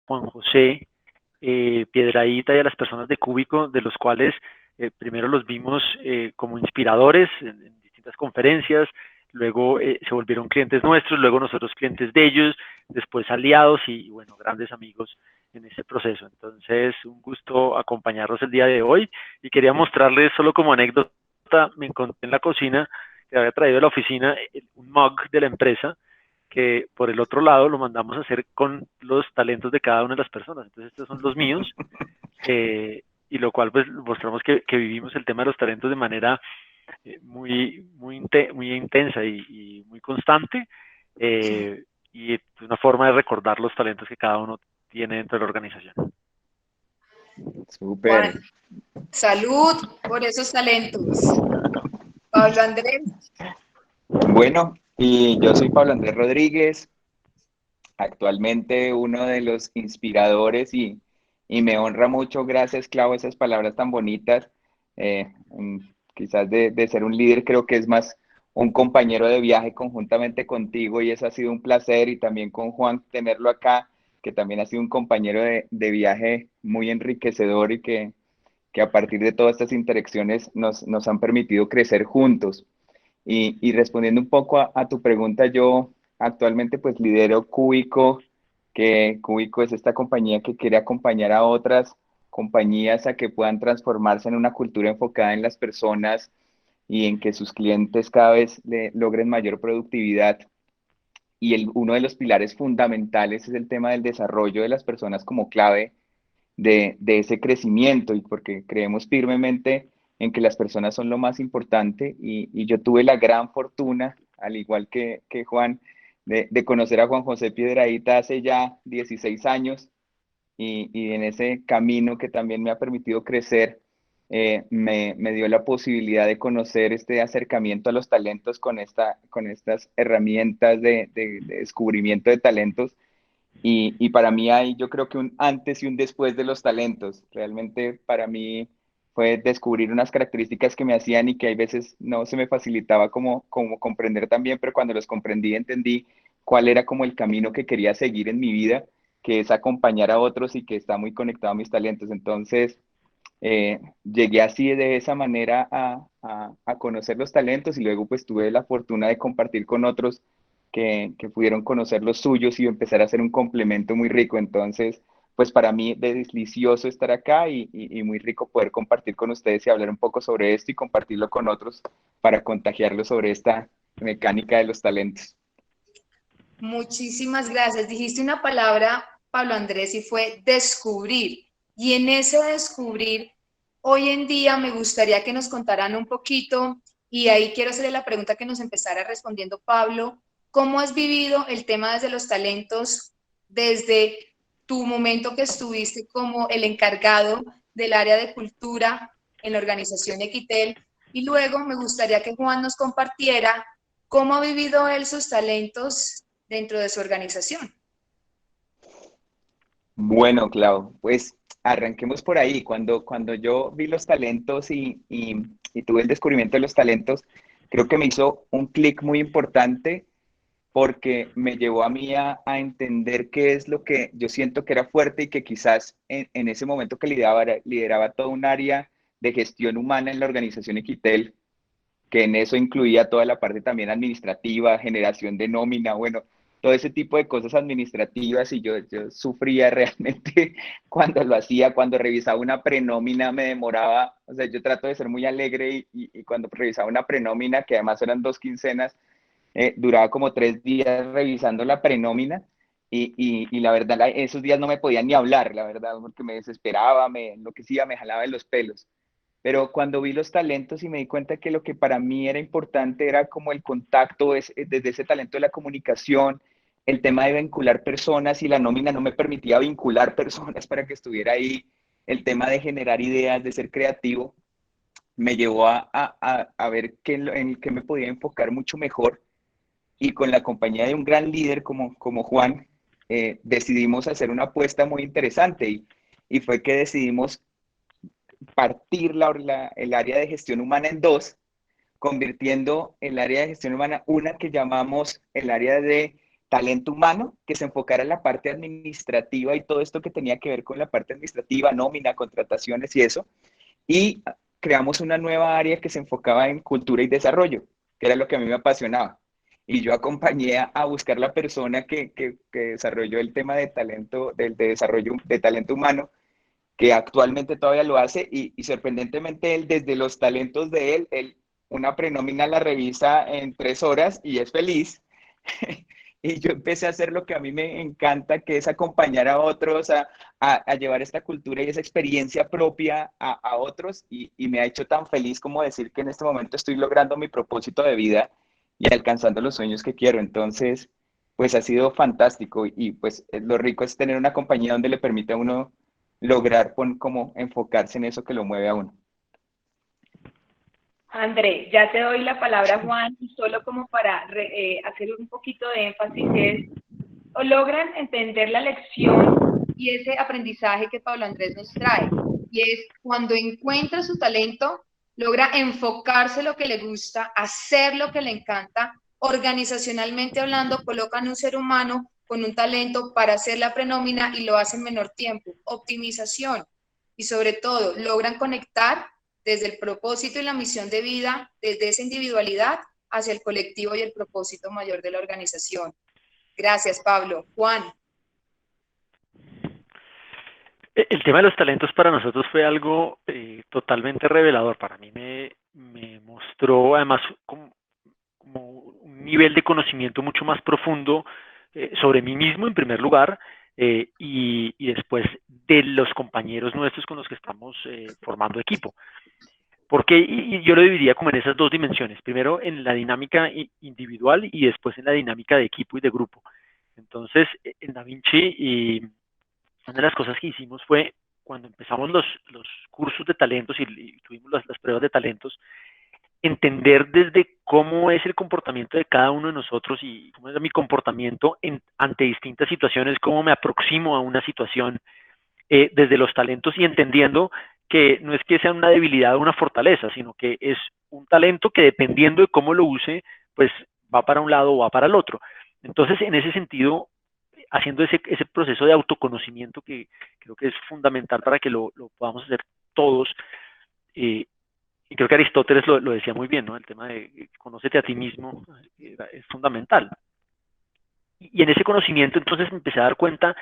Juan José, Piedrahíta y a las personas de Cúbico, de los cuales primero los vimos como inspiradores en distintas conferencias, luego se volvieron clientes nuestros, luego nosotros clientes de ellos, después aliados y bueno, grandes amigos en este proceso. Entonces, un gusto acompañarlos el día de hoy y quería mostrarles solo como anécdota, me encontré en la cocina que había traído de la oficina un mug de la empresa que por el otro lado lo mandamos a hacer con los talentos de cada una de las personas. Entonces estos son los míos, y lo cual pues mostramos que vivimos el tema de los talentos de manera muy intensa y muy constante, y es una forma de recordar los talentos que cada uno tiene dentro de la organización. Súper. Juan, salud por esos talentos. Pablo Andrés, Bueno, y yo soy Pablo Andrés Rodríguez, actualmente uno de los inspiradores y me honra mucho, gracias, Clau, esas palabras tan bonitas. Quizás de ser un líder, creo que es más un compañero de viaje conjuntamente contigo y eso ha sido un placer y también con Juan tenerlo acá, que también ha sido un compañero de viaje muy enriquecedor y que a partir de todas estas interacciones nos han permitido crecer juntos. Y respondiendo un poco a tu pregunta, yo actualmente pues lidero Cúbico, que Cúbico es esta compañía que quiere acompañar a otras compañías a que puedan transformarse en una cultura enfocada en las personas y en que sus clientes cada vez logren mayor productividad. Y uno de los pilares fundamentales es el tema del desarrollo de las personas como clave de ese crecimiento y porque creemos firmemente en que las personas son lo más importante y yo tuve la gran fortuna, al igual que Juan, de conocer a Juan José Piedrahíta hace ya 16 años y en ese camino que también me ha permitido crecer, me dio la posibilidad de conocer este acercamiento a los talentos con estas herramientas de descubrimiento de talentos y para mí hay, yo creo que un antes y un después de los talentos. Realmente para mí fue descubrir unas características que me hacían y que hay veces no se me facilitaba como comprender también, pero cuando los comprendí, entendí cuál era como el camino que quería seguir en mi vida, que es acompañar a otros y que está muy conectado a mis talentos. Entonces, llegué así de esa manera a conocer los talentos y luego pues tuve la fortuna de compartir con otros que pudieron conocer los suyos y empezar a hacer un complemento muy rico. Entonces, pues para mí es delicioso estar acá y muy rico poder compartir con ustedes y hablar un poco sobre esto y compartirlo con otros para contagiarlos sobre esta mecánica de los talentos. muchísimas gracias. Dijiste una palabra, Pablo Andrés, y fue descubrir. Y en ese descubrir, hoy en día me gustaría que nos contaran un poquito, y ahí quiero hacerle la pregunta que nos empezara respondiendo Pablo, ¿cómo has vivido el tema desde los talentos, desde tu momento que estuviste como el encargado del área de cultura en la organización Equitel? Y luego me gustaría que Juan nos compartiera cómo ha vivido él sus talentos dentro de su organización. Bueno, Clau, pues arranquemos por ahí. Cuando yo vi los talentos y tuve el descubrimiento de los talentos, creo que me hizo un clic muy importante porque me llevó a mí a entender qué es lo que yo siento que era fuerte y que quizás en ese momento que lideraba todo un área de gestión humana en la organización Equitel, que en eso incluía toda la parte también administrativa, generación de nómina, bueno, todo ese tipo de cosas administrativas y yo sufría realmente cuando lo hacía, cuando revisaba una prenómina me demoraba, o sea, yo trato de ser muy alegre y cuando revisaba una prenómina, que además eran 2 quincenas, duraba como 3 días revisando la prenómina y la verdad esos días no me podía ni hablar, la verdad, porque me desesperaba, me enloquecía, me jalaba de los pelos. Pero cuando vi los talentos y me di cuenta que lo que para mí era importante era como el contacto, desde ese talento de la comunicación, el tema de vincular personas y la nómina no me permitía vincular personas para que estuviera ahí, el tema de generar ideas, de ser creativo, me llevó a ver en qué me podía enfocar mucho mejor y con la compañía de un gran líder como Juan, decidimos hacer una apuesta muy interesante y fue que decidimos partir el área de gestión humana en dos, convirtiendo el área de gestión humana una que llamamos el área de talento humano que se enfocara en la parte administrativa y todo esto que tenía que ver con la parte administrativa, nómina, contrataciones y eso. Y creamos una nueva área que se enfocaba en cultura y desarrollo, que era lo que a mí me apasionaba. Y yo acompañé a buscar la persona que desarrolló el tema de talento, de desarrollo de talento humano, que actualmente todavía lo hace, y sorprendentemente él, desde los talentos de él, una prenómina la revisa en 3 horas y es feliz. Y yo empecé a hacer lo que a mí me encanta, que es acompañar a otros a llevar esta cultura y esa experiencia propia a otros, y me ha hecho tan feliz como decir que en este momento estoy logrando mi propósito de vida y alcanzando los sueños que quiero. Entonces, pues ha sido fantástico, y pues lo rico es tener una compañía donde le permite a uno lograr como enfocarse en eso que lo mueve a uno. André, ya te doy la palabra, Juan, y solo como para hacer un poquito de énfasis es, o logran entender la lección y ese aprendizaje que Pablo Andrés nos trae, y es cuando encuentra su talento, logra enfocarse en lo que le gusta, hacer lo que le encanta, organizacionalmente hablando, colocan un ser humano con un talento para hacer la prenómina y lo hace en menor tiempo, optimización, y sobre todo logran conectar desde el propósito y la misión de vida, desde esa individualidad hacia el colectivo y el propósito mayor de la organización. Gracias, Pablo. Juan. El tema de los talentos para nosotros fue algo totalmente revelador. Para mí me mostró además como un nivel de conocimiento mucho más profundo sobre mí mismo en primer lugar, y después de los compañeros nuestros con los que estamos formando equipo. Porque y yo lo dividiría como en esas dos dimensiones, primero en la dinámica individual y después en la dinámica de equipo y de grupo. Entonces, en DaVinci, y una de las cosas que hicimos fue, cuando empezamos los cursos de talentos y tuvimos las pruebas de talentos, entender desde cómo es el comportamiento de cada uno de nosotros y cómo es mi comportamiento ante distintas situaciones, cómo me aproximo a una situación desde los talentos, y entendiendo que no es que sea una debilidad o una fortaleza, sino que es un talento que, dependiendo de cómo lo use, pues va para un lado o va para el otro. Entonces, en ese sentido, haciendo ese proceso de autoconocimiento, que creo que es fundamental para que lo podamos hacer todos, y creo que Aristóteles lo decía muy bien, ¿no? El tema de conócete a ti mismo es fundamental. Y en ese conocimiento entonces me empecé a dar cuenta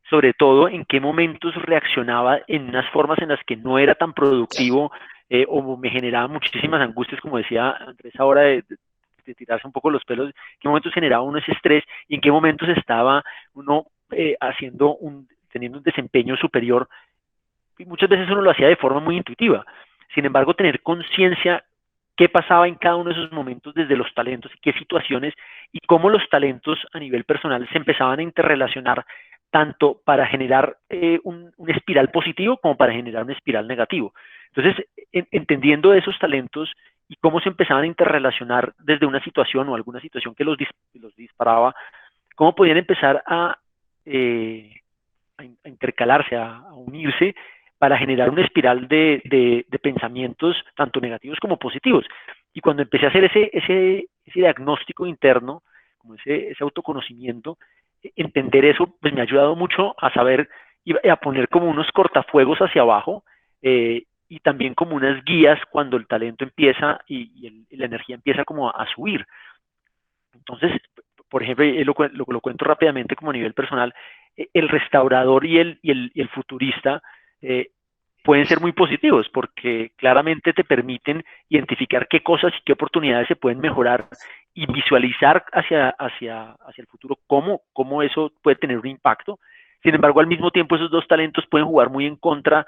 sobre todo en qué momentos reaccionaba en unas formas en las que no era tan productivo, o me generaba muchísimas angustias, como decía Andrés ahora, de tirarse un poco los pelos, en qué momentos generaba uno ese estrés y en qué momentos estaba uno teniendo un desempeño superior, y muchas veces uno lo hacía de forma muy intuitiva. Sin embargo, tener conciencia qué pasaba en cada uno de esos momentos desde los talentos y qué situaciones, y cómo los talentos a nivel personal se empezaban a interrelacionar tanto para generar un espiral positivo como para generar un espiral negativo. Entonces, entendiendo esos talentos y cómo se empezaban a interrelacionar desde una situación o alguna situación que los disparaba, cómo podían empezar a intercalarse, a unirse para generar una espiral de pensamientos tanto negativos como positivos. Y cuando empecé a hacer ese diagnóstico interno, como ese autoconocimiento, entender eso, pues me ha ayudado mucho a saber y a poner como unos cortafuegos hacia abajo, y también como unas guías cuando el talento empieza y la energía empieza como a subir. Entonces, por ejemplo, lo cuento rápidamente como a nivel personal, el restaurador y el futurista pueden ser muy positivos, porque claramente te permiten identificar qué cosas y qué oportunidades se pueden mejorar y visualizar hacia el futuro cómo eso puede tener un impacto. Sin embargo, al mismo tiempo, esos dos talentos pueden jugar muy en contra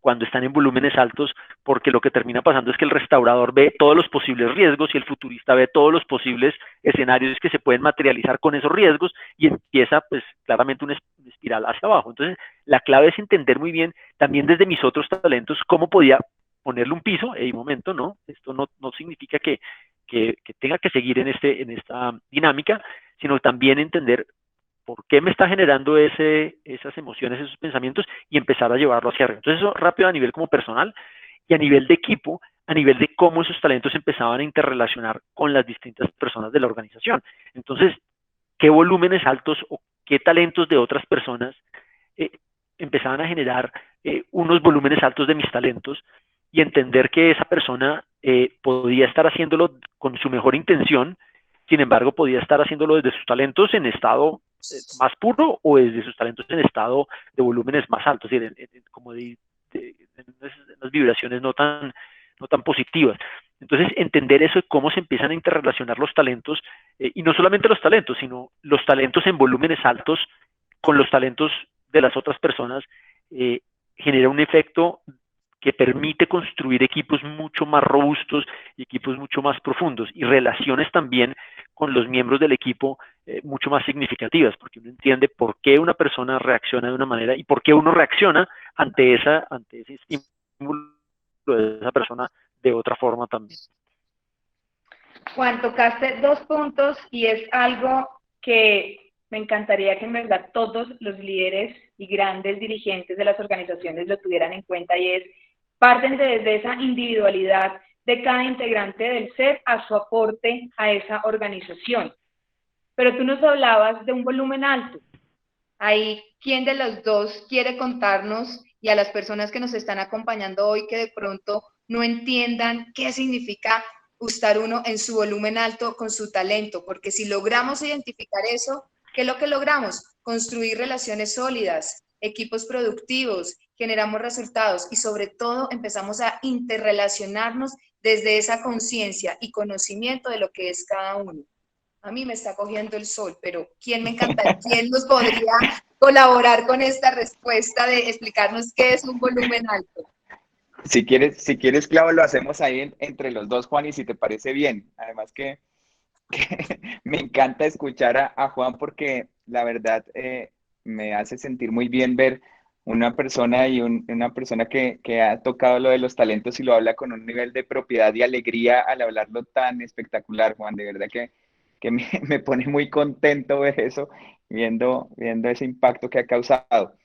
cuando están en volúmenes altos, porque lo que termina pasando es que el restaurador ve todos los posibles riesgos y el futurista ve todos los posibles escenarios que se pueden materializar con esos riesgos, y empieza pues claramente una espiral hacia abajo. Entonces, la clave es entender muy bien también desde mis otros talentos cómo podía ponerle un piso. Un momento, no, esto no significa que tenga que seguir en esta dinámica, sino también entender por qué me está generando esas emociones, esos pensamientos, y empezar a llevarlo hacia arriba. Entonces, eso rápido a nivel como personal, y a nivel de equipo, a nivel de cómo esos talentos empezaban a interrelacionar con las distintas personas de la organización. Entonces, qué volúmenes altos o qué talentos de otras personas empezaban a generar unos volúmenes altos de mis talentos, y entender que esa persona podía estar haciéndolo con su mejor intención, sin embargo podía estar haciéndolo desde sus talentos en estado más puro o desde sus talentos en estado de volúmenes más altos, es decir, como de unas vibraciones no tan positivas. Entonces, entender eso y cómo se empiezan a interrelacionar los talentos, y no solamente los talentos, sino los talentos en volúmenes altos con los talentos de las otras personas, genera un efecto que permite construir equipos mucho más robustos y equipos mucho más profundos, y relaciones también con los miembros del equipo mucho más significativas, porque uno entiende por qué una persona reacciona de una manera y por qué uno reacciona ante ese estímulo de esa persona de otra forma también. Juan, tocaste 2 puntos y es algo que me encantaría que en verdad todos los líderes y grandes dirigentes de las organizaciones lo tuvieran en cuenta, y es: parten desde esa individualidad de cada integrante del ser a su aporte a esa organización. Pero tú nos hablabas de un volumen alto. Ahí, ¿quién de los dos quiere contarnos, y a las personas que nos están acompañando hoy que de pronto no entiendan qué significa estar uno en su volumen alto con su talento? Porque si logramos identificar eso, ¿qué es lo que logramos? Construir relaciones sólidas, equipos productivos, generamos resultados y sobre todo empezamos a interrelacionarnos desde esa conciencia y conocimiento de lo que es cada uno. A mí me está cogiendo el sol, pero ¿quién nos podría colaborar con esta respuesta de explicarnos qué es un volumen alto? Si quieres, Clau, lo hacemos ahí entre los dos, Juan, y si te parece bien. Además que me encanta escuchar a Juan, porque la verdad me hace sentir muy bien ver una persona una persona que ha tocado lo de los talentos y lo habla con un nivel de propiedad y alegría al hablarlo tan espectacular, Juan. De verdad que me pone muy contento ver eso, viendo ese impacto que ha causado.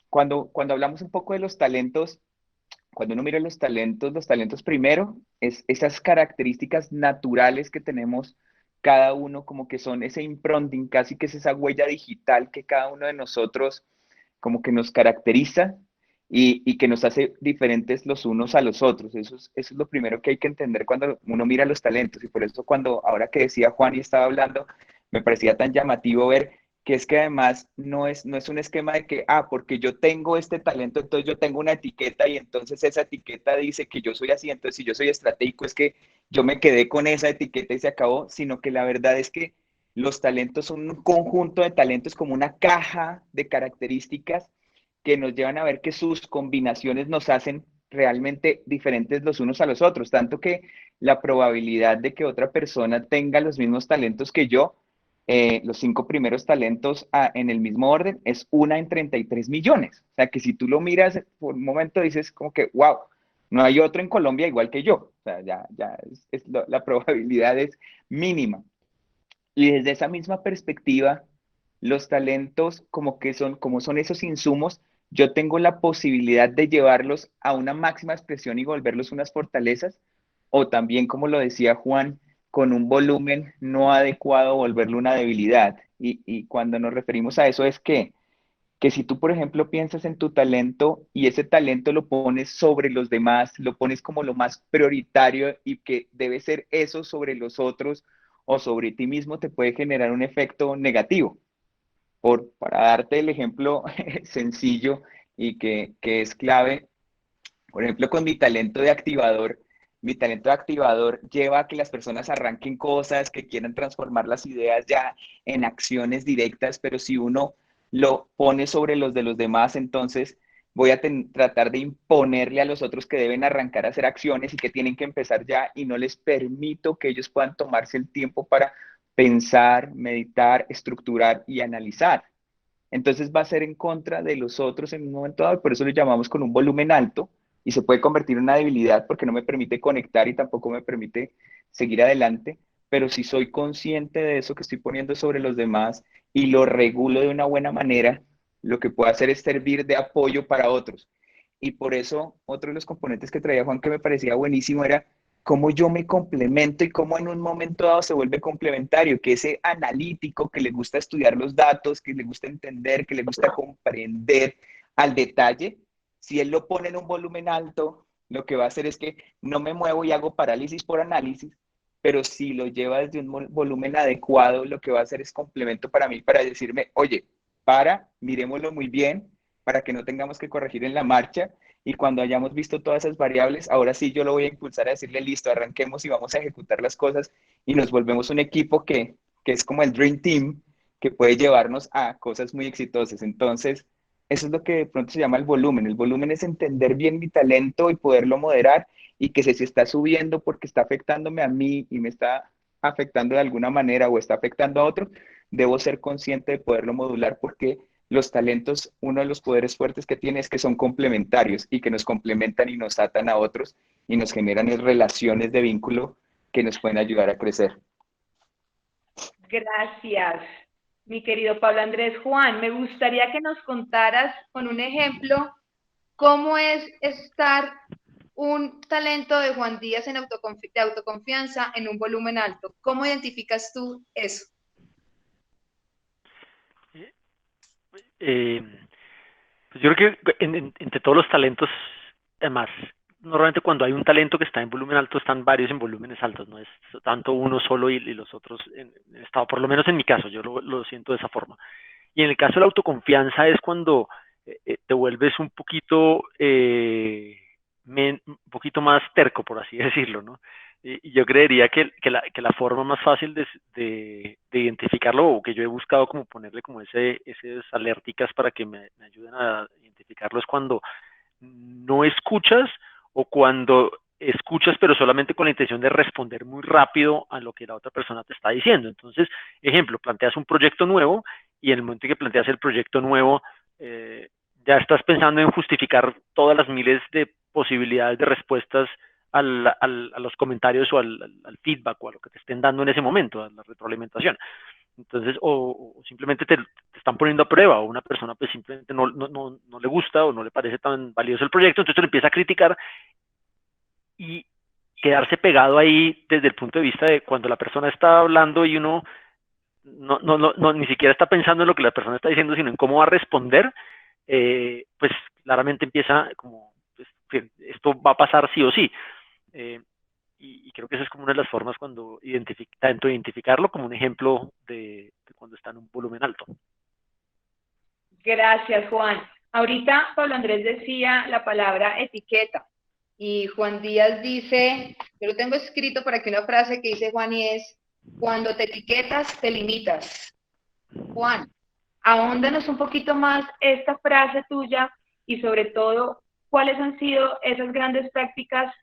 Cuando hablamos un poco de los talentos, cuando uno mira los talentos primero es esas características naturales que tenemos cada uno, como que son ese impronting, casi que es esa huella digital que cada uno de nosotros como que nos caracteriza y que nos hace diferentes los unos a los otros. Eso es lo primero que hay que entender cuando uno mira los talentos, y por eso ahora que decía Juan y estaba hablando, me parecía tan llamativo ver que es que además no es un esquema de que, porque yo tengo este talento, entonces yo tengo una etiqueta y entonces esa etiqueta dice que yo soy así, entonces si yo soy estratégico es que yo me quedé con esa etiqueta y se acabó, sino que la verdad es que los talentos son un conjunto de talentos, como una caja de características que nos llevan a ver que sus combinaciones nos hacen realmente diferentes los unos a los otros, tanto que la probabilidad de que otra persona tenga los mismos talentos que yo, los 5 primeros talentos en el mismo orden, es 1 en 33 millones. O sea, que si tú lo miras por un momento dices como que, wow, no hay otro en Colombia igual que yo. O sea, ya la probabilidad es mínima. Y desde esa misma perspectiva, los talentos como son esos insumos, yo tengo la posibilidad de llevarlos a una máxima expresión y volverlos unas fortalezas, o también, como lo decía Juan, con un volumen no adecuado, volverlo una debilidad. Y cuando nos referimos a eso es que si tú, por ejemplo, piensas en tu talento y ese talento lo pones sobre los demás, lo pones como lo más prioritario y que debe ser eso sobre los otros o sobre ti mismo, te puede generar un efecto negativo. Para darte el ejemplo sencillo y que es clave, por ejemplo, con mi talento de activador lleva a que las personas arranquen cosas, que quieran transformar las ideas ya en acciones directas, pero si uno lo pone sobre los de los demás, entonces voy a tratar de imponerle a los otros que deben arrancar a hacer acciones y que tienen que empezar ya, y no les permito que ellos puedan tomarse el tiempo para pensar, meditar, estructurar y analizar. Entonces va a ser en contra de los otros en un momento dado, y por eso lo llamamos con un volumen alto, y se puede convertir en una debilidad porque no me permite conectar y tampoco me permite seguir adelante. Pero si soy consciente de eso que estoy poniendo sobre los demás y lo regulo de una buena manera, lo que puedo hacer es servir de apoyo para otros. Y por eso otro de los componentes que traía Juan que me parecía buenísimo era cómo yo me complemento y cómo en un momento dado se vuelve complementario, que ese analítico que le gusta estudiar los datos, que le gusta entender, que le gusta comprender al detalle, si él lo pone en un volumen alto, lo que va a hacer es que no me muevo y hago parálisis por análisis, pero si lo lleva desde un volumen adecuado, lo que va a hacer es complemento para mí, para decirme, oye, miremoslo muy bien, para que no tengamos que corregir en la marcha, y cuando hayamos visto todas esas variables, ahora sí yo lo voy a impulsar a decirle, listo, arranquemos y vamos a ejecutar las cosas, y nos volvemos un equipo que es como el Dream Team, que puede llevarnos a cosas muy exitosas. Entonces, eso es lo que de pronto se llama el volumen. El volumen es entender bien mi talento y poderlo moderar, y que si se está subiendo porque está afectándome a mí y me está afectando de alguna manera o está afectando a otro, debo ser consciente de poderlo modular, porque los talentos, uno de los poderes fuertes que tiene es que son complementarios y que nos complementan y nos atan a otros y nos generan relaciones de vínculo que nos pueden ayudar a crecer. Gracias, mi querido Pablo Andrés. Juan, me gustaría que nos contaras con un ejemplo cómo es estar un talento de Juan Díaz de autoconfianza en un volumen alto. ¿Cómo identificas tú eso? Pues yo creo que entre todos los talentos, además, normalmente cuando hay un talento que está en volumen alto, están varios en volúmenes altos, no es tanto uno solo y los otros en estado, por lo menos en mi caso, yo lo siento de esa forma. Y en el caso de la autoconfianza es cuando te vuelves un poquito más terco, por así decirlo, ¿no? Y yo creería que la forma más fácil de identificarlo, o que yo he buscado como ponerle como esas alerticas para que me ayuden a identificarlo, es cuando no escuchas, o cuando escuchas pero solamente con la intención de responder muy rápido a lo que la otra persona te está diciendo. Entonces, ejemplo, planteas un proyecto nuevo y en el momento en que planteas el proyecto nuevo, ya estás pensando en justificar todas las miles de posibilidades de respuestas a los comentarios o al feedback o a lo que te estén dando en ese momento, a la retroalimentación. Entonces, o simplemente te están poniendo a prueba, o una persona pues simplemente no le gusta o no le parece tan valioso el proyecto, entonces te lo empieza a criticar, y quedarse pegado ahí desde el punto de vista de cuando la persona está hablando y uno ni siquiera está pensando en lo que la persona está diciendo, sino en cómo va a responder, pues claramente empieza como, pues, que esto va a pasar sí o sí. Y creo que esa es como una de las formas cuando tanto identificarlo como un ejemplo de cuando está en un volumen alto. Gracias, Juan. Ahorita Pablo Andrés decía la palabra etiqueta y Juan Díaz dice, yo lo tengo escrito por aquí una frase que dice Juan, y es, cuando te etiquetas, te limitas. Juan, ahóndanos un poquito más esta frase tuya y sobre todo, ¿cuáles han sido esas grandes prácticas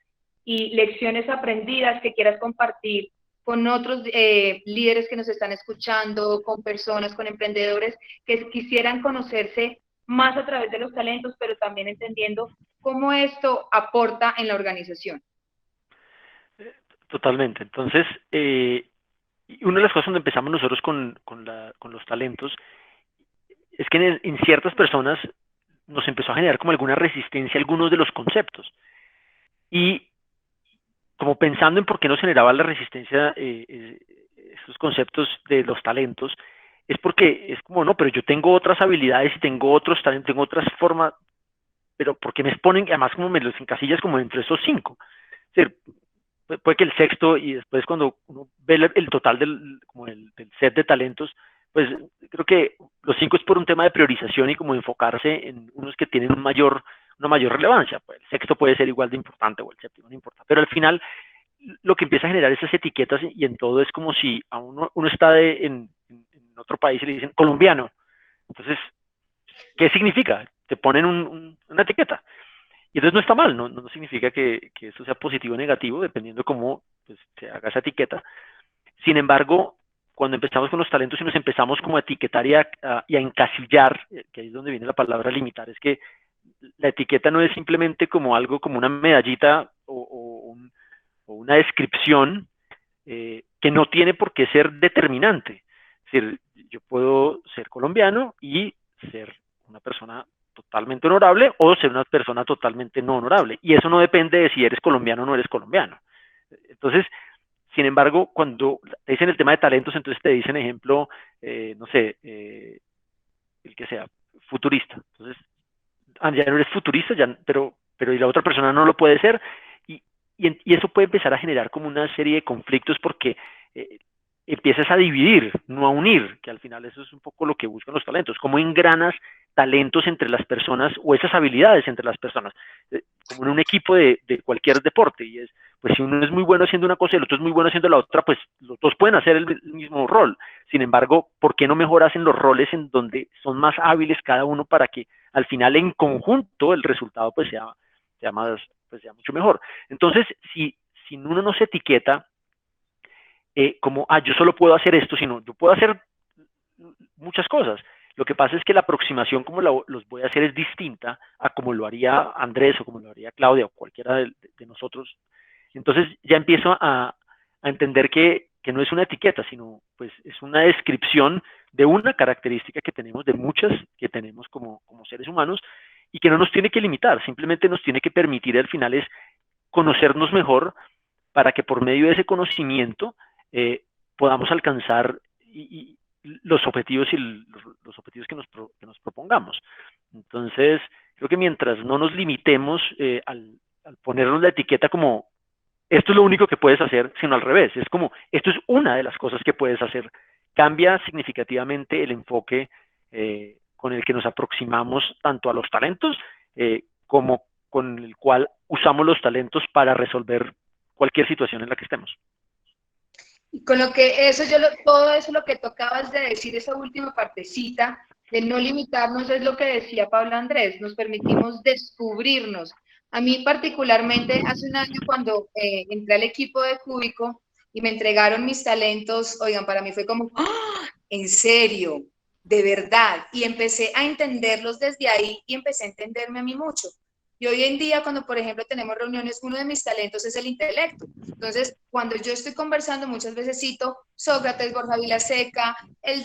y lecciones aprendidas que quieras compartir con otros líderes que nos están escuchando, con personas, con emprendedores que quisieran conocerse más a través de los talentos, pero también entendiendo cómo esto aporta en la organización? Totalmente. Entonces, una de las cosas donde empezamos nosotros con los talentos es que en ciertas personas nos empezó a generar como alguna resistencia a algunos de los conceptos. Y como pensando en por qué nos generaba la resistencia estos conceptos de los talentos, es porque es como, no, pero yo tengo otras habilidades y tengo otros talentos, tengo otras formas, pero ¿por qué me exponen? Además, como me los encasillas como dentro de esos 5. Es decir, puede que el sexto, y después cuando uno ve el total del set de talentos, pues creo que los 5 es por un tema de priorización y como enfocarse en unos que tienen una mayor relevancia. Pues el sexto puede ser igual de importante, o el séptimo no importa, pero al final lo que empieza a generar esas etiquetas, y en todo es como si a uno está en otro país y le dicen colombiano. Entonces, ¿qué significa? Te ponen una etiqueta. Y entonces no está mal, no significa que eso sea positivo o negativo, dependiendo cómo pues, se haga esa etiqueta. Sin embargo, cuando empezamos con los talentos y nos empezamos como a etiquetar y a encasillar, que ahí es donde viene la palabra limitar, es que la etiqueta no es simplemente como algo, como una medallita o una descripción que no tiene por qué ser determinante. Es decir, yo puedo ser colombiano y ser una persona totalmente honorable, o ser una persona totalmente no honorable. Y eso no depende de si eres colombiano o no eres colombiano. Entonces, sin embargo, cuando te dicen el tema de talentos, entonces te dicen, ejemplo, no sé, el que sea, futurista. Entonces, ya no eres futurista, ya, pero y la otra persona no lo puede ser, y eso puede empezar a generar como una serie de conflictos porque eh, empiezas a dividir, no a unir, que al final eso es un poco lo que buscan los talentos, cómo engranas talentos entre las personas o esas habilidades entre las personas, como en un equipo de cualquier deporte, y es, pues si uno es muy bueno haciendo una cosa y el otro es muy bueno haciendo la otra, pues los dos pueden hacer el mismo rol. Sin embargo, ¿por qué no mejoras en los roles en donde son más hábiles cada uno para que al final en conjunto el resultado pues sea más, pues sea mucho mejor? Entonces, si uno no se etiqueta como, yo solo puedo hacer esto, sino yo puedo hacer muchas cosas. Lo que pasa es que la aproximación como los voy a hacer es distinta a como lo haría Andrés o como lo haría Claudia o cualquiera de nosotros. Entonces ya empiezo a entender que no es una etiqueta, sino pues es una descripción de una característica que tenemos, de muchas que tenemos como seres humanos, y que no nos tiene que limitar, simplemente nos tiene que permitir al final es conocernos mejor para que por medio de ese conocimiento podamos alcanzar los objetivos y los objetivos que nos propongamos. Entonces, creo que mientras no nos limitemos al ponernos la etiqueta como esto es lo único que puedes hacer, sino al revés, es como esto es una de las cosas que puedes hacer, cambia significativamente el enfoque con el que nos aproximamos tanto a los talentos como con el cual usamos los talentos para resolver cualquier situación en la que estemos. Y con lo que eso, todo eso lo que tocabas de decir, esa última partecita, de no limitarnos, es lo que decía Pablo Andrés, nos permitimos descubrirnos. A mí particularmente, hace un año cuando entré al equipo de Cúbico y me entregaron mis talentos, oigan, para mí fue como, ¡oh! En serio, de verdad, y empecé a entenderlos desde ahí y empecé a entenderme a mí mucho. Y hoy en día, cuando por ejemplo tenemos reuniones, uno de mis talentos es el intelecto. Entonces, cuando yo estoy conversando, muchas veces cito Sócrates, Borja Vilaseca, el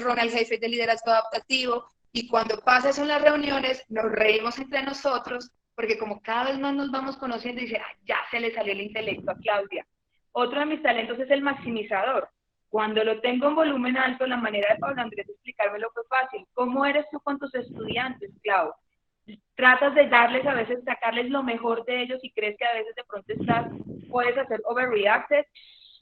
Ronald Heifetz de liderazgo adaptativo, y cuando pasa eso en las reuniones, nos reímos entre nosotros, porque como cada vez más nos vamos conociendo, y dice, ya se le salió el intelecto a Claudia. Otro de mis talentos es el maximizador. Cuando lo tengo en volumen alto, la manera de Pablo Andrés de explicármelo fue fácil. ¿Cómo eres tú con tus estudiantes, Clau? Tratas de darles a veces, sacarles lo mejor de ellos y crees que a veces de pronto puedes hacer overreacted.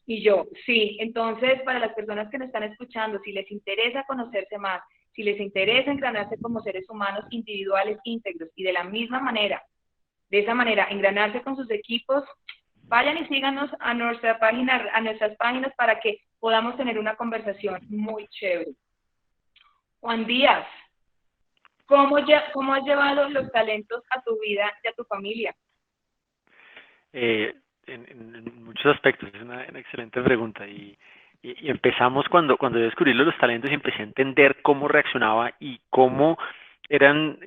Y yo, sí, entonces para las personas que nos están escuchando, si les interesa conocerse más, si les interesa engranarse como seres humanos individuales íntegros y de la misma manera, de esa manera, engranarse con sus equipos, vayan y síganos a nuestra página, a nuestras páginas para que podamos tener una conversación muy chévere. Juan Díaz, ¿cómo has llevado los talentos a tu vida y a tu familia? En muchos aspectos, es una excelente pregunta. Y empezamos cuando yo descubrí los talentos y empecé a entender cómo reaccionaba y cómo eran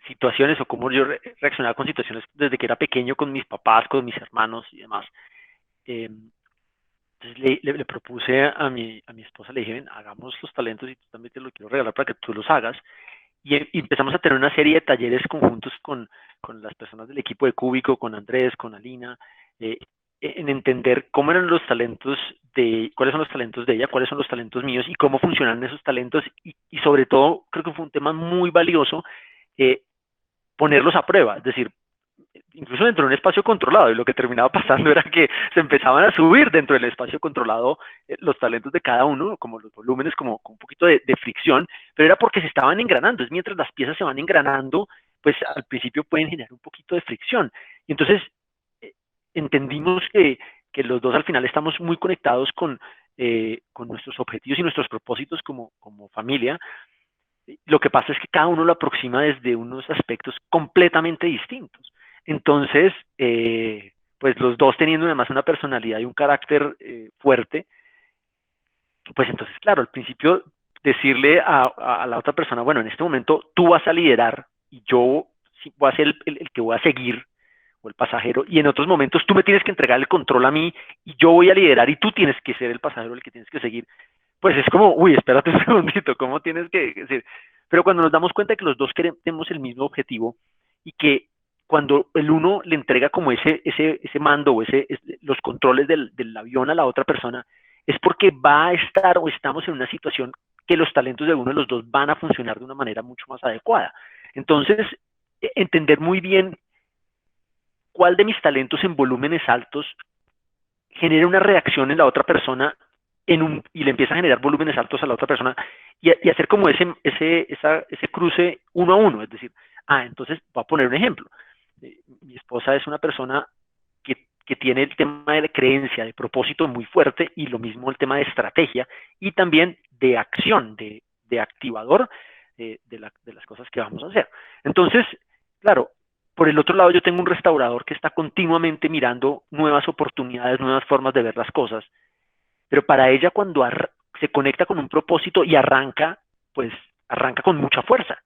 situaciones o cómo yo reaccionaba con situaciones desde que era pequeño con mis papás, con mis hermanos y demás. Entonces le propuse a mi esposa, le dije, ven, hagamos los talentos y tú también te lo quiero regalar para que tú los hagas. Y empezamos a tener una serie de talleres conjuntos con las personas del equipo de Cúbico, con Andrés, con Alina, en entender cómo eran los talentos cuáles son los talentos de ella, cuáles son los talentos míos y cómo funcionan esos talentos. Y sobre todo, creo que fue un tema muy valioso ponerlos a prueba, es decir, incluso dentro de un espacio controlado, y lo que terminaba pasando era que se empezaban a subir dentro del espacio controlado los talentos de cada uno, como los volúmenes, como con un poquito de fricción, pero era porque se estaban engranando, es mientras las piezas se van engranando, pues al principio pueden generar un poquito de fricción, y entonces entendimos que los dos al final estamos muy conectados con nuestros objetivos y nuestros propósitos como familia. Lo que pasa es que cada uno lo aproxima desde unos aspectos completamente distintos. Entonces, pues los dos teniendo además una personalidad y un carácter fuerte, pues entonces, claro, al principio decirle a la otra persona, bueno, en este momento tú vas a liderar y yo voy a ser el que voy a seguir, o el pasajero, y en otros momentos tú me tienes que entregar el control a mí y yo voy a liderar y tú tienes que ser el pasajero el que tienes que seguir, pues es como, uy, espérate un segundito, ¿cómo tienes que decir? Pero cuando nos damos cuenta que los dos queremos el mismo objetivo y que cuando el uno le entrega como ese mando o los controles del avión a la otra persona, es porque va a estar o estamos en una situación que los talentos de uno de los dos van a funcionar de una manera mucho más adecuada. Entonces, entender muy bien cuál de mis talentos en volúmenes altos genera una reacción en la otra persona y le empieza a generar volúmenes altos a la otra persona y hacer como ese cruce uno a uno. Es decir, entonces voy a poner un ejemplo. Mi esposa es una persona que tiene el tema de creencia, de propósito muy fuerte, y lo mismo el tema de estrategia y también de acción, de activador de las cosas que vamos a hacer. Entonces, claro, por el otro lado yo tengo un restaurador que está continuamente mirando nuevas oportunidades, nuevas formas de ver las cosas, pero para ella cuando se conecta con un propósito y arranca, pues arranca con mucha fuerza.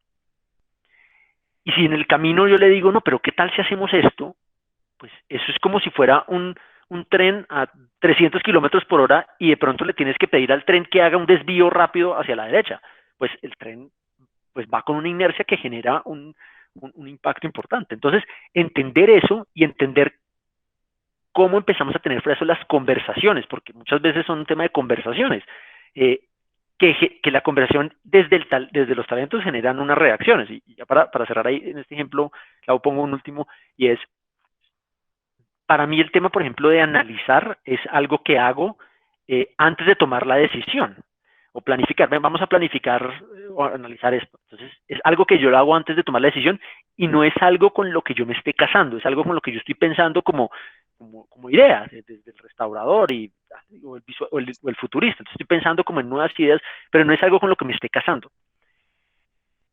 Y si en el camino yo le digo, no, pero ¿qué tal si hacemos esto? Pues eso es como si fuera un tren a 300 kilómetros por hora y de pronto le tienes que pedir al tren que haga un desvío rápido hacia la derecha. Pues el tren pues va con una inercia que genera un impacto importante. Entonces, entender eso y entender cómo empezamos a tener por eso las conversaciones, porque muchas veces son un tema de conversaciones, que la conversación desde los talentos generan unas reacciones. Y ya para cerrar ahí en este ejemplo, la pongo un último, y es, para mí el tema, por ejemplo, de analizar es algo que hago antes de tomar la decisión o planificar. Vamos a planificar o analizar esto. Entonces, es algo que yo lo hago antes de tomar la decisión y no es algo con lo que yo me esté casando, es algo con lo que yo estoy pensando como idea, desde el restaurador o el futurista. Entonces, estoy pensando como en nuevas ideas, pero no es algo con lo que me esté casando.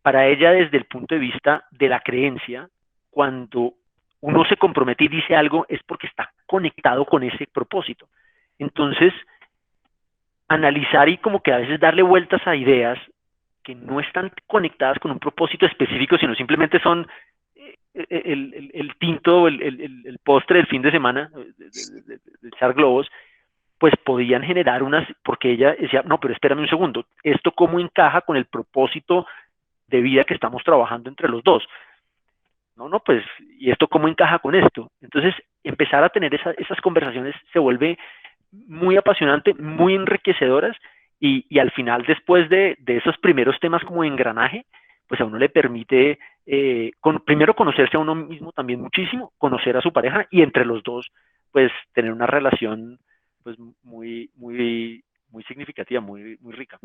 Para ella, desde el punto de vista de la creencia, cuando uno se compromete y dice algo es porque está conectado con ese propósito. Entonces, analizar y como que a veces darle vueltas a ideas que no están conectadas con un propósito específico, sino simplemente son el tinto, el postre del fin de semana, de echar globos, pues podían generar porque ella decía, no, pero espérame un segundo, ¿esto cómo encaja con el propósito de vida que estamos trabajando entre los dos? No, pues, ¿y esto cómo encaja con esto? Entonces, empezar a tener esas conversaciones se vuelve muy apasionante, muy enriquecedoras, y al final, después de esos primeros temas como engranaje, pues a uno le permite primero conocerse a uno mismo también muchísimo, conocer a su pareja, y entre los dos, pues, tener una relación pues muy, muy, muy significativa, muy, muy rica.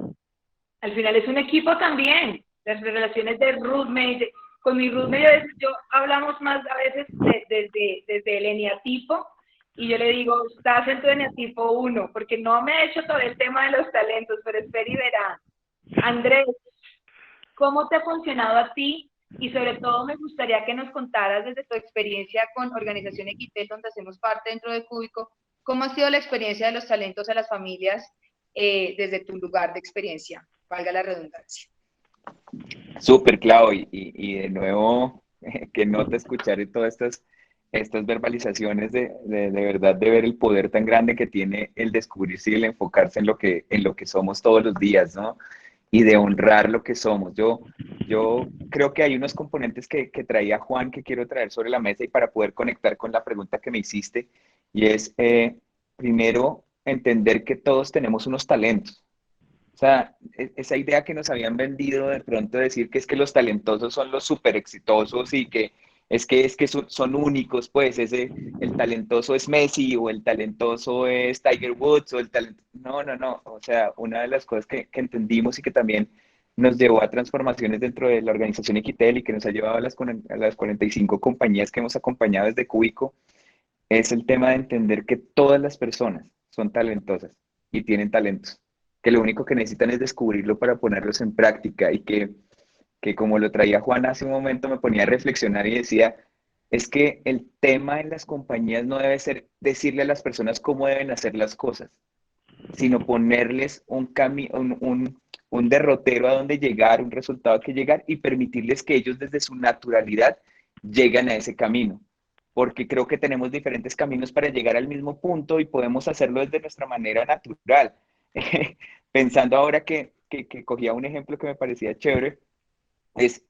Al final es un equipo también, las relaciones de roommate. Con mi roommate yo hablamos más a veces desde el eneatipo, y yo le digo, estás en tu eneatipo 1, porque no me he hecho todo el tema de los talentos, pero espera y verá. Andrés, ¿cómo te ha funcionado a ti? Y sobre todo me gustaría que nos contaras desde tu experiencia con Organización Equitel, donde hacemos parte dentro de Cúbico, ¿cómo ha sido la experiencia de los talentos a las familias desde tu lugar de experiencia? Valga la redundancia. Súper, Clau, y de nuevo, que no te escucharé todas estas verbalizaciones de verdad, de ver el poder tan grande que tiene el descubrirse y el enfocarse en lo que somos todos los días, ¿no? Y de honrar lo que somos. Yo creo que hay unos componentes que traía Juan que quiero traer sobre la mesa y para poder conectar con la pregunta que me hiciste, y es, primero, entender que todos tenemos unos talentos. O sea, esa idea que nos habían vendido de pronto decir que es que los talentosos son los súper exitosos y que son únicos, pues el talentoso es Messi o el talentoso es Tiger Woods o No. O sea, una de las cosas que entendimos y que también nos llevó a transformaciones dentro de la organización Equitel y que nos ha llevado a las 45 compañías que hemos acompañado desde Cúbico es el tema de entender que todas las personas son talentosas y tienen talentos, que lo único que necesitan es descubrirlo para ponerlos en práctica y que como lo traía Juan hace un momento, me ponía a reflexionar y decía, es que el tema en las compañías no debe ser decirle a las personas cómo deben hacer las cosas, sino ponerles un derrotero a donde llegar, un resultado que llegar y permitirles que ellos desde su naturalidad lleguen a ese camino. Porque creo que tenemos diferentes caminos para llegar al mismo punto y podemos hacerlo desde nuestra manera natural. Pensando ahora que cogía un ejemplo que me parecía chévere, es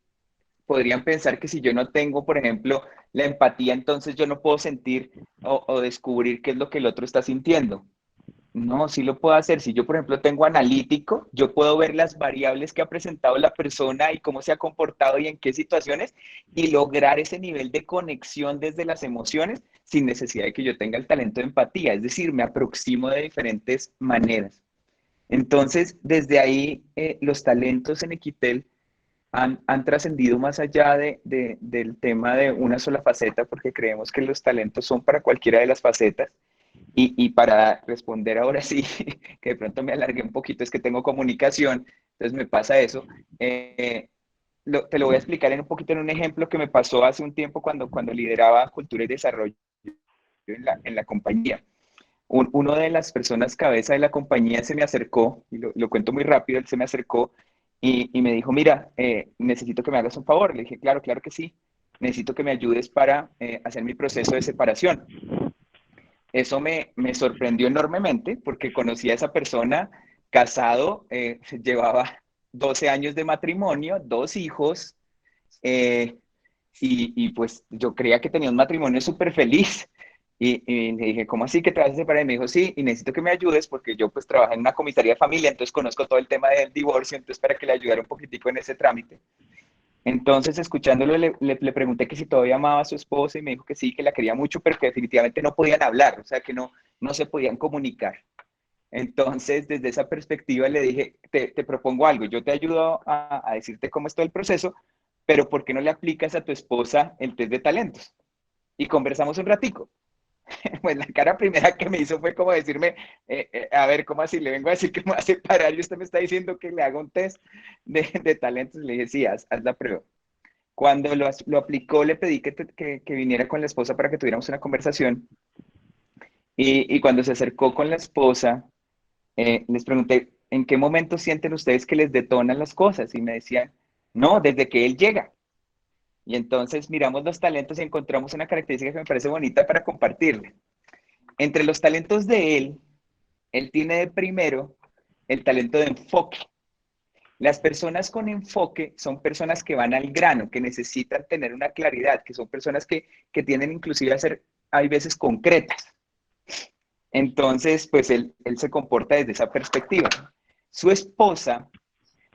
podrían pensar que si yo no tengo, por ejemplo, la empatía, entonces yo no puedo sentir o descubrir qué es lo que el otro está sintiendo. No, sí lo puedo hacer. Si yo, por ejemplo, tengo analítico, yo puedo ver las variables que ha presentado la persona y cómo se ha comportado y en qué situaciones y lograr ese nivel de conexión desde las emociones sin necesidad de que yo tenga el talento de empatía. Es decir, me aproximo de diferentes maneras. Entonces, desde ahí, los talentos en Equitel han trascendido más allá del tema de una sola faceta, porque creemos que los talentos son para cualquiera de las facetas. Y para responder ahora sí, que de pronto me alargué un poquito, es que tengo comunicación, entonces me pasa eso. Te lo voy a explicar en un poquito en un ejemplo que me pasó hace un tiempo cuando lideraba cultura y desarrollo en la compañía. Uno de las personas cabeza de la compañía se me acercó, y lo cuento muy rápido, él se me acercó y me dijo, mira, necesito que me hagas un favor. Le dije, claro, claro que sí, necesito que me ayudes para hacer mi proceso de separación. Eso me sorprendió enormemente porque conocí a esa persona casado, llevaba 12 años de matrimonio, 2 hijos, eh, y pues yo creía que tenía un matrimonio súper feliz. Y le dije, ¿cómo así que te vas a separar? Y me dijo, sí, y necesito que me ayudes porque yo pues trabajo en una comisaría de familia, entonces conozco todo el tema del divorcio, entonces para que le ayudara un poquitico en ese trámite. Entonces, escuchándolo, le pregunté que si todavía amaba a su esposa y me dijo que sí, que la quería mucho, pero que definitivamente no podían hablar, o sea, que no se podían comunicar. Entonces, desde esa perspectiva le dije, te propongo algo, yo te ayudo a decirte cómo es todo el proceso, pero ¿por qué no le aplicas a tu esposa el test de talentos? Y conversamos un ratico. Pues la cara primera que me hizo fue como decirme, a ver, ¿cómo así? Le vengo a decir que me va a separar y usted me está diciendo que le haga un test de talentos. Le dije, sí, haz la prueba. Cuando lo aplicó, le pedí que viniera con la esposa para que tuviéramos una conversación. Y cuando se acercó con la esposa, les pregunté, ¿en qué momento sienten ustedes que les detonan las cosas? Y me decían, no, desde que él llega. Y entonces miramos los talentos y encontramos una característica que me parece bonita para compartirle. Entre los talentos de él tiene de primero el talento de enfoque. Las personas con enfoque son personas que van al grano, que necesitan tener una claridad, que son personas que tienden inclusive a ser, hay veces, concretas. Entonces, pues él se comporta desde esa perspectiva. Su esposa,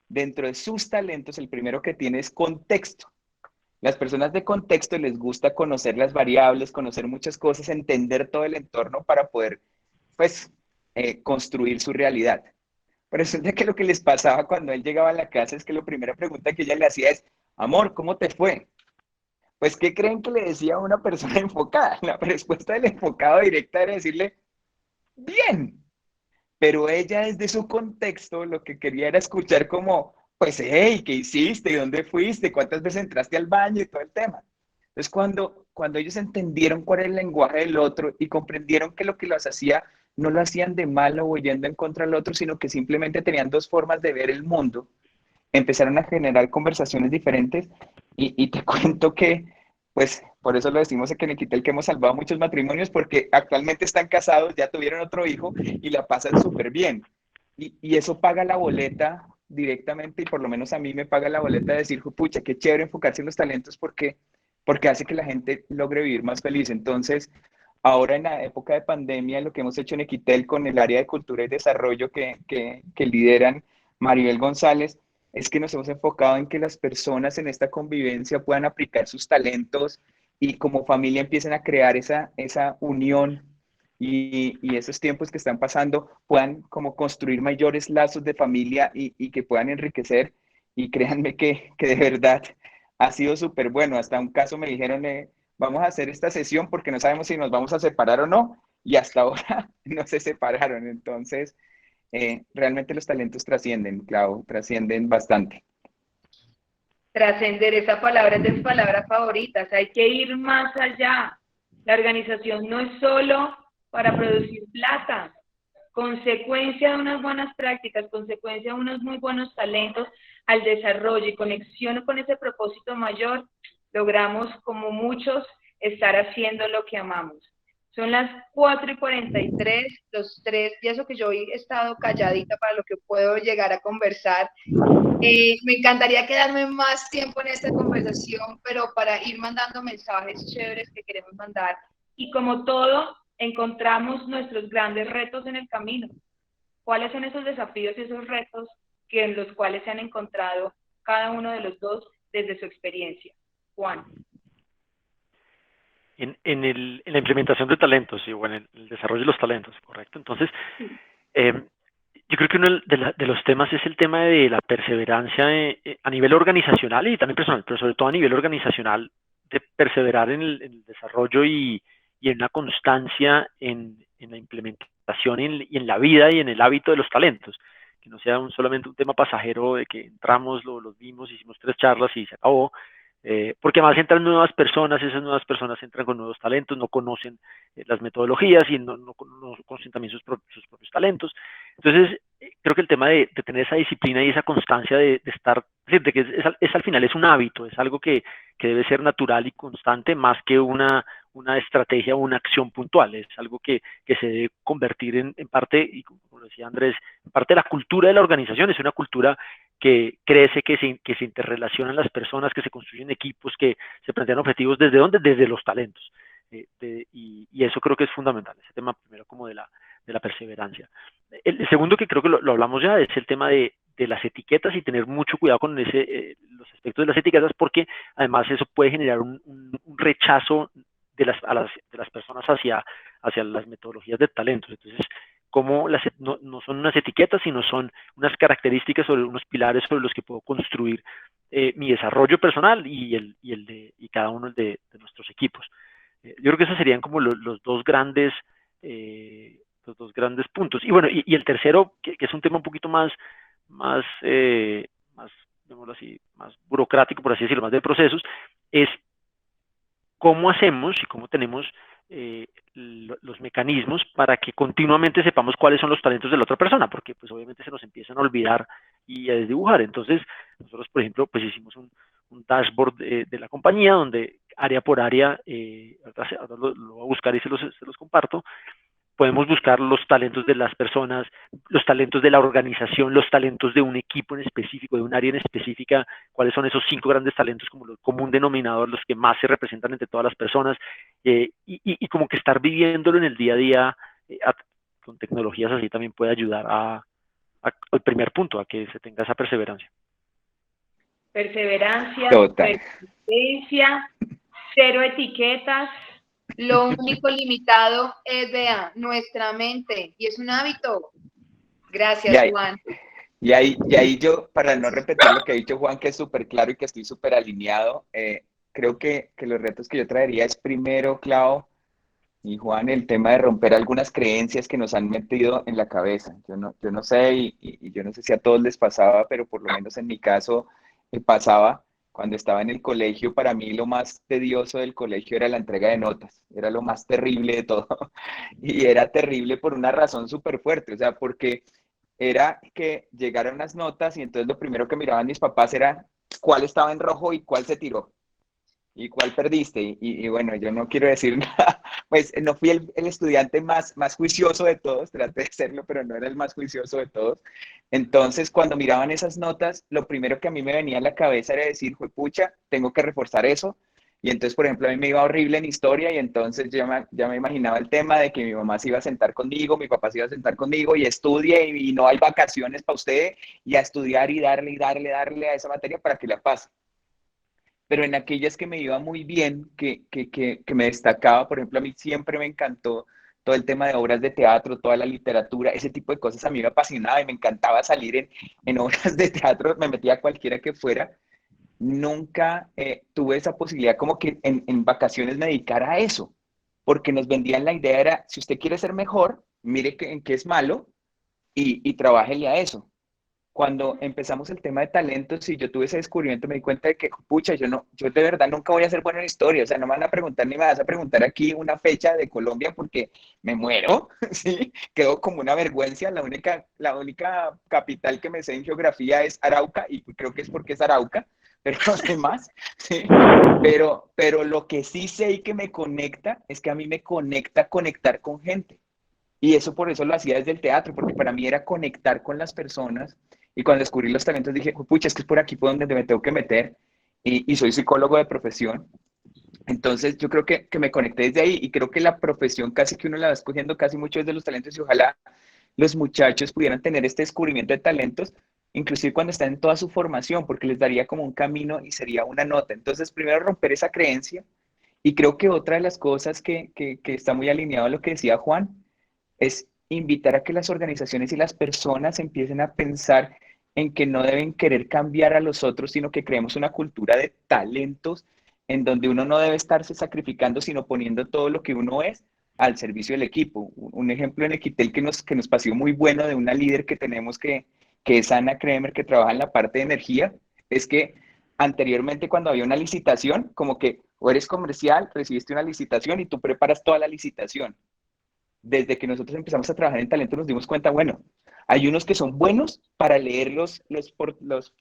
dentro de sus talentos, el primero que tiene es contexto. Las personas de contexto les gusta conocer las variables, conocer muchas cosas, entender todo el entorno para poder, pues, construir su realidad. Pero resulta que lo que les pasaba cuando él llegaba a la casa es que la primera pregunta que ella le hacía es, amor, ¿cómo te fue? Pues, ¿qué creen que le decía a una persona enfocada? La respuesta del enfocado directa era decirle, bien. Pero ella desde su contexto lo que quería era escuchar como, pues, hey, ¿qué hiciste? ¿Dónde fuiste? ¿Cuántas veces entraste al baño? Y todo el tema. Entonces, cuando ellos entendieron cuál era el lenguaje del otro y comprendieron que lo que los hacía no lo hacían de malo o yendo en contra del otro, sino que simplemente tenían dos formas de ver el mundo, empezaron a generar conversaciones diferentes y te cuento que, pues, por eso lo decimos que en Equitel que hemos salvado muchos matrimonios porque actualmente están casados, ya tuvieron otro hijo y la pasan súper bien. Y eso paga la boleta directamente y por lo menos a mí me paga la boleta de decir, pucha, qué chévere enfocarse en los talentos porque hace que la gente logre vivir más feliz. Entonces, ahora en la época de pandemia, lo que hemos hecho en Equitel con el área de cultura y desarrollo que lideran Maribel González, es que nos hemos enfocado en que las personas en esta convivencia puedan aplicar sus talentos y como familia empiecen a crear esa unión y esos tiempos que están pasando puedan como construir mayores lazos de familia y que puedan enriquecer. Y créanme que de verdad ha sido súper bueno. Hasta un caso me dijeron, vamos a hacer esta sesión porque no sabemos si nos vamos a separar o no. Y hasta ahora no se separaron. Entonces, realmente los talentos trascienden, Clau, trascienden bastante. Trascender, esa palabra es de mis palabras favoritas, hay que ir más allá. La organización no es solo para producir plata, consecuencia de unas buenas prácticas, consecuencia de unos muy buenos talentos al desarrollo y conexión con ese propósito mayor, logramos como muchos estar haciendo lo que amamos. Son las 4:43, los tres, y eso que yo hoy he estado calladita para lo que puedo llegar a conversar. Me encantaría quedarme más tiempo en esta conversación, pero para ir mandando mensajes chéveres que queremos mandar. Y como todo, encontramos nuestros grandes retos en el camino. ¿Cuáles son esos desafíos y esos retos en los cuales se han encontrado cada uno de los dos desde su experiencia? Juan. En la implementación de talentos, o en el desarrollo de los talentos, ¿correcto? Entonces, yo creo que uno de los temas es el tema de la perseverancia a nivel organizacional y también personal, pero sobre todo a nivel organizacional, de perseverar en el desarrollo y en la constancia en la implementación y en la vida y en el hábito de los talentos, que no sea solamente un tema pasajero de que entramos, los vimos, hicimos 3 charlas y se acabó, porque además entran nuevas personas, esas nuevas personas entran con nuevos talentos, no conocen las metodologías y no conocen también sus propios talentos. Entonces, creo que el tema de tener esa disciplina y esa constancia de estar, de que es al final es un hábito, es algo que debe ser natural y constante más que una estrategia o una acción puntual, es algo que se debe convertir en parte, y como decía Andrés, en parte de la cultura de la organización, es una cultura que crece, que se interrelacionan las personas, que se construyen equipos, que se plantean objetivos. ¿Desde dónde? Desde los talentos. Y eso creo que es fundamental, ese tema primero como de la perseverancia. El segundo, que creo que lo hablamos ya, es el tema de las etiquetas y tener mucho cuidado con los aspectos de las etiquetas, porque además eso puede generar un rechazo de las personas hacia las metodologías de talentos. Entonces, como no son unas etiquetas, sino son unas características sobre unos pilares sobre los que puedo construir mi desarrollo personal y cada uno de nuestros equipos. Yo creo que esos serían como los dos grandes puntos. Y bueno, y el tercero, que es un tema un poquito más, digámoslo así, más burocrático, por así decirlo, más de procesos, es cómo hacemos y cómo tenemos los mecanismos para que continuamente sepamos cuáles son los talentos de la otra persona, porque pues obviamente se nos empiezan a olvidar y a desdibujar. Entonces, nosotros, por ejemplo, pues hicimos un dashboard de la compañía donde área por área, ahora lo voy a buscar y se los comparto. Podemos buscar los talentos de las personas, los talentos de la organización, los talentos de un equipo en específico, de un área en específica, cuáles son esos 5 grandes talentos como el común denominador, los que más se representan entre todas las personas, y como que estar viviéndolo en el día a día con tecnologías así también puede ayudar al primer punto, a que se tenga esa perseverancia. Perseverancia, Total. persistencia, 0 etiquetas. Lo único limitado es, nuestra mente, y es un hábito. Gracias, Juan. Y ahí yo, para no repetir lo que ha dicho Juan, que es súper claro y que estoy súper alineado, creo que los retos que yo traería es primero, Clau y Juan, el tema de romper algunas creencias que nos han metido en la cabeza. Yo no sé, y yo no sé si a todos les pasaba, pero por lo menos en mi caso pasaba. Cuando estaba en el colegio, para mí lo más tedioso del colegio era la entrega de notas, era lo más terrible de todo. Y era terrible por una razón súper fuerte, o sea, porque era que llegaron las notas y entonces lo primero que miraban mis papás era cuál estaba en rojo y cuál se tiró y cuál perdiste. Y bueno, yo no quiero decir nada, pues no fui el estudiante más juicioso de todos, traté de serlo, pero no era el más juicioso de todos. Entonces, cuando miraban esas notas, lo primero que a mí me venía a la cabeza era decir, pucha, tengo que reforzar eso. Y entonces, por ejemplo, a mí me iba horrible en historia y entonces ya me imaginaba el tema de que mi mamá se iba a sentar conmigo, mi papá se iba a sentar conmigo y estudie y no hay vacaciones para usted y a estudiar y darle a esa materia para que la pase. Pero en aquellas que me iba muy bien, que me destacaba, por ejemplo, a mí siempre me encantó todo el tema de obras de teatro, toda la literatura, ese tipo de cosas a mí me apasionaba y me encantaba salir en obras de teatro, me metía a cualquiera que fuera. Nunca tuve esa posibilidad como que en vacaciones me dedicara a eso, porque nos vendían la idea era, si usted quiere ser mejor, mire en qué es malo y trabájele a eso. Cuando empezamos el tema de talentos y yo tuve ese descubrimiento, me di cuenta de que, pucha, yo de verdad nunca voy a ser bueno en historia, o sea, no me van a preguntar ni me vas a preguntar aquí una fecha de Colombia porque me muero, ¿sí? Quedó como una vergüenza, la única capital que me sé en geografía es Arauca y creo que es porque es Arauca, pero los demás, sí. Pero lo que sí sé y que me conecta es que a mí me conecta conectar con gente. Y eso por eso lo hacía desde el teatro, porque para mí era conectar con las personas. Y cuando descubrí los talentos dije, pucha, es que es por aquí por donde me tengo que meter. Y soy psicólogo de profesión. Entonces yo creo que me conecté desde ahí y creo que la profesión casi que uno la va escogiendo casi mucho desde los talentos y ojalá los muchachos pudieran tener este descubrimiento de talentos, inclusive cuando están en toda su formación, porque les daría como un camino y sería una nota. Entonces, primero romper esa creencia y creo que otra de las cosas que está muy alineado a lo que decía Juan es invitar a que las organizaciones y las personas empiecen a pensar en que no deben querer cambiar a los otros, sino que creemos una cultura de talentos en donde uno no debe estarse sacrificando, sino poniendo todo lo que uno es al servicio del equipo. Un ejemplo en Equitel que nos pareció muy bueno de una líder que tenemos que es Ana Kremer, que trabaja en la parte de energía, es que anteriormente cuando había una licitación, como que o eres comercial, recibiste una licitación y tú preparas toda la licitación. Desde que nosotros empezamos a trabajar en talento nos dimos cuenta, bueno, hay unos que son buenos para leer los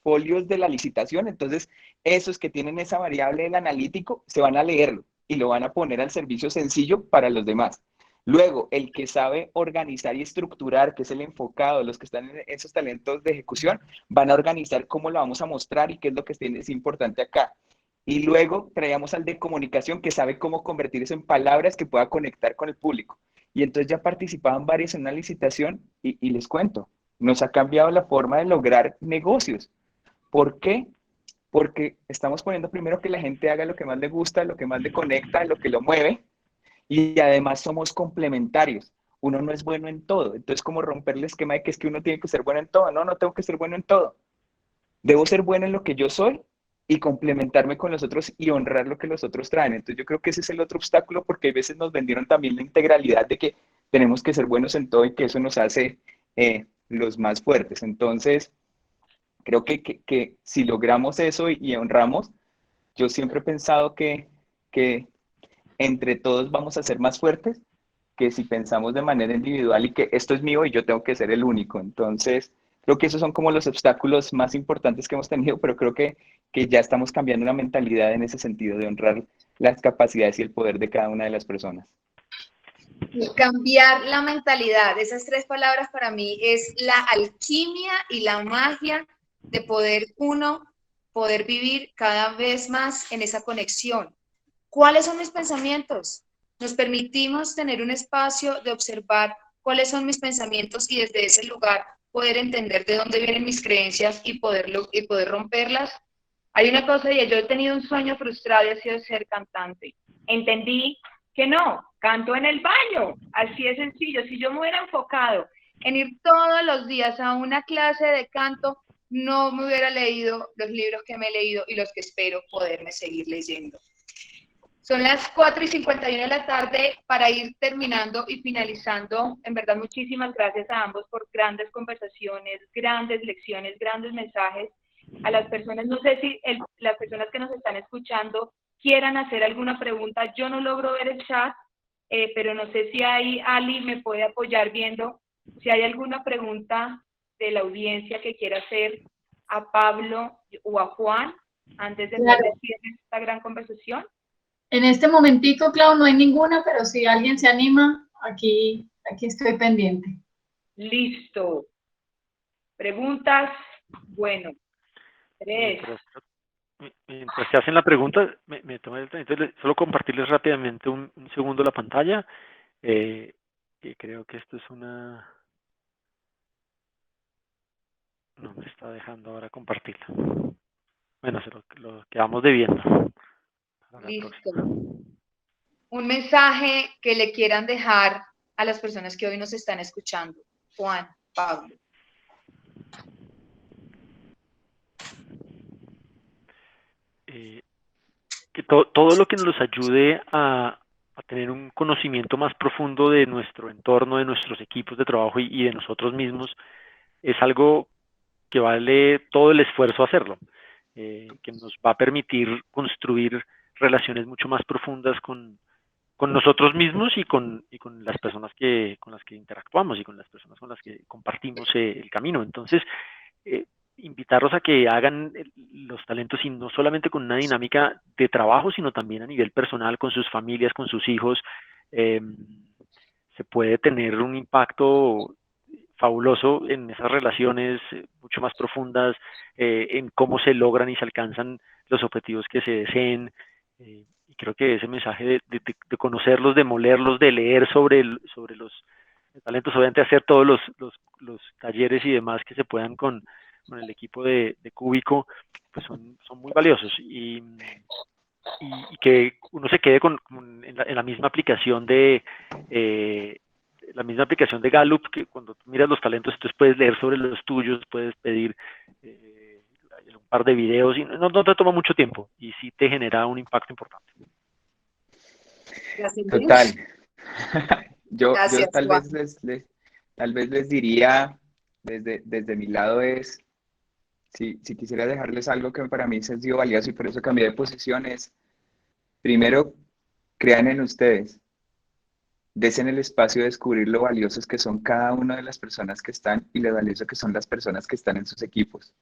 folios de la licitación, entonces esos que tienen esa variable del analítico se van a leerlo y lo van a poner al servicio sencillo para los demás. Luego, el que sabe organizar y estructurar, que es el enfocado, los que están en esos talentos de ejecución, van a organizar cómo lo vamos a mostrar y qué es lo que es importante acá. Y luego traíamos al de comunicación que sabe cómo convertir eso en palabras que pueda conectar con el público. Y entonces ya participaban varios en una licitación y les cuento, nos ha cambiado la forma de lograr negocios. ¿Por qué? Porque estamos poniendo primero que la gente haga lo que más le gusta, lo que más le conecta, lo que lo mueve y además somos complementarios. Uno no es bueno en todo. Entonces, como romper el esquema de que es que uno tiene que ser bueno en todo. No, no tengo que ser bueno en todo. Debo ser bueno en lo que yo soy y complementarme con los otros y honrar lo que los otros traen. Entonces yo creo que ese es el otro obstáculo porque a veces nos vendieron también la integralidad de que tenemos que ser buenos en todo y que eso nos hace los más fuertes. Entonces creo que si logramos eso y honramos, yo siempre he pensado que entre todos vamos a ser más fuertes que si pensamos de manera individual y que esto es mío y yo tengo que ser el único. Entonces, creo que esos son como los obstáculos más importantes que hemos tenido, pero creo que ya estamos cambiando una mentalidad en ese sentido de honrar las capacidades y el poder de cada una de las personas. Cambiar la mentalidad, esas tres palabras para mí es la alquimia y la magia de poder vivir cada vez más en esa conexión. ¿Cuáles son mis pensamientos? Nos permitimos tener un espacio de observar cuáles son mis pensamientos y desde ese lugar poder entender de dónde vienen mis creencias y poder romperlas. Hay una cosa, y yo he tenido un sueño frustrado y ha sido ser cantante. Entendí que no, canto en el baño, así es sencillo. Si yo me hubiera enfocado en ir todos los días a una clase de canto, no me hubiera leído los libros que me he leído y los que espero poderme seguir leyendo. Son las 4:51 de la tarde para ir terminando y finalizando. En verdad, muchísimas gracias a ambos por grandes conversaciones, grandes lecciones, grandes mensajes. A las personas, no sé si las personas que nos están escuchando quieran hacer alguna pregunta. Yo no logro ver el chat, pero no sé si ahí Ali me puede apoyar viendo si hay alguna pregunta de la audiencia que quiera hacer a Pablo o a Juan antes de darles cierre esta gran conversación. En este momentico, Clau, no hay ninguna, pero si alguien se anima, aquí estoy pendiente. Listo. Preguntas, bueno. 3. Mientras te hacen la pregunta, me tomé el tiempo, solo compartirles rápidamente un segundo la pantalla. Que creo que esto es una... No me está dejando ahora compartirla. Bueno, se lo quedamos debiendo. Listo. Un mensaje que le quieran dejar a las personas que hoy nos están escuchando. Juan, Pablo. Que todo lo que nos ayude a tener un conocimiento más profundo de nuestro entorno, de nuestros equipos de trabajo y de nosotros mismos, es algo que vale todo el esfuerzo hacerlo, que nos va a permitir construir relaciones mucho más profundas con nosotros mismos y con las personas con las que interactuamos y con las personas con las que compartimos el camino. Entonces, invitarlos a que hagan los talentos y no solamente con una dinámica de trabajo, sino también a nivel personal, con sus familias, con sus hijos. Se puede tener un impacto fabuloso en esas relaciones mucho más profundas, en cómo se logran y se alcanzan los objetivos que se deseen. Y creo que ese mensaje de conocerlos, de molerlos, de leer sobre los talentos, obviamente hacer todos los talleres y demás que se puedan con el equipo de Cúbico, pues son muy valiosos. Y que uno se quede en la misma aplicación Gallup, que cuando tú miras los talentos, entonces puedes leer sobre los tuyos, puedes pedir un par de videos y no te toma mucho tiempo y sí te genera un impacto importante. Gracias. Total. Yo Gracias, tal vez les diría, desde mi lado es, si quisiera dejarles algo que para mí se ha sido valioso y por eso cambié de posición, es, primero, crean en ustedes. Desen el espacio de descubrir lo valiosos que son cada una de las personas que están y lo valioso que son las personas que están en sus equipos.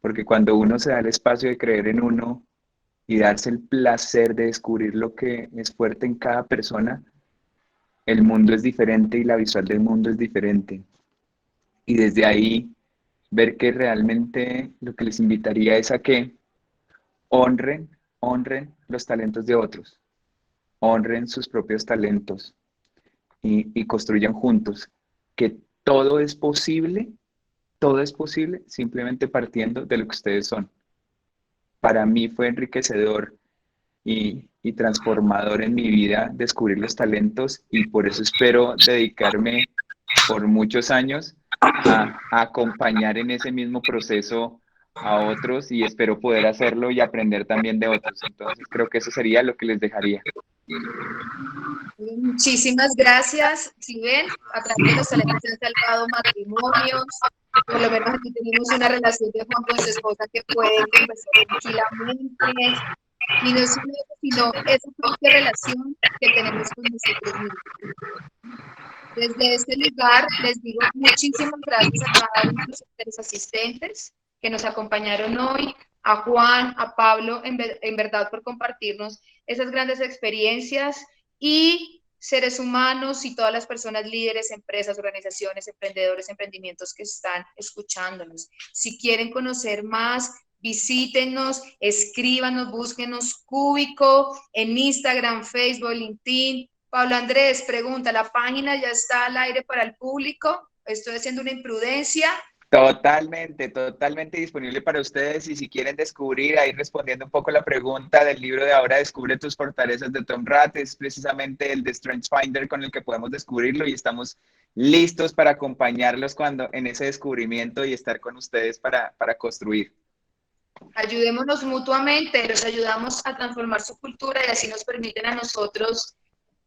Porque cuando uno se da el espacio de creer en uno y darse el placer de descubrir lo que es fuerte en cada persona, el mundo es diferente y la visual del mundo es diferente. Y desde ahí, ver que realmente lo que les invitaría es a que honren los talentos de otros, honren sus propios talentos y construyan juntos, que todo es posible simplemente partiendo de lo que ustedes son. Para mí fue enriquecedor y transformador en mi vida descubrir los talentos y por eso espero dedicarme por muchos años a acompañar en ese mismo proceso a otros y espero poder hacerlo y aprender también de otros. Entonces creo que eso sería lo que les dejaría. Muchísimas gracias. Si ven, a través de los talentos se han salvado matrimonios. Por lo menos aquí tenemos una relación de Juan con su esposa que puede conversar tranquilamente. Y no solo eso, sino esa propia relación que tenemos con nosotros mismos. Desde este lugar les digo muchísimas gracias a cada uno de los asistentes que nos acompañaron hoy, a Juan, a Pablo, en verdad por compartirnos esas grandes experiencias y seres humanos y todas las personas líderes, empresas, organizaciones, emprendedores, emprendimientos que están escuchándonos. Si quieren conocer más, visítenos, escríbanos, búsquenos Cúbico en Instagram, Facebook, LinkedIn. Pablo Andrés pregunta, ¿la página ya está al aire para el público? ¿Estoy haciendo una imprudencia? Totalmente disponible para ustedes y si quieren descubrir, ahí respondiendo un poco la pregunta del libro de ahora, Descubre tus fortalezas de Tom Rath, es precisamente el de StrengthsFinder con el que podemos descubrirlo y estamos listos para acompañarlos en ese descubrimiento y estar con ustedes para construir. Ayudémonos mutuamente, los ayudamos a transformar su cultura y así nos permiten a nosotros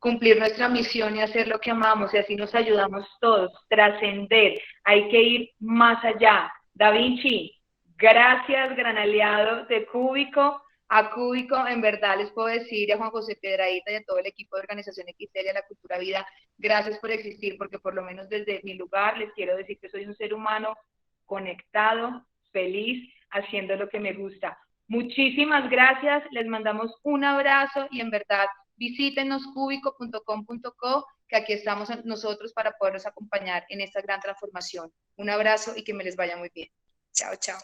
cumplir nuestra misión y hacer lo que amamos y así nos ayudamos todos, trascender, hay que ir más allá. Da Vinci, gracias, gran aliado de Cúbico. A Cúbico, en verdad les puedo decir, a Juan José Piedrahita y a todo el equipo de Organización XL y a la Cultura Vida, gracias por existir, porque por lo menos desde mi lugar les quiero decir que soy un ser humano conectado, feliz, haciendo lo que me gusta. Muchísimas gracias, les mandamos un abrazo y en verdad visítenos cúbico.com.co, que aquí estamos nosotros para poderlos acompañar en esta gran transformación. Un abrazo y que me les vaya muy bien. Chao, chao.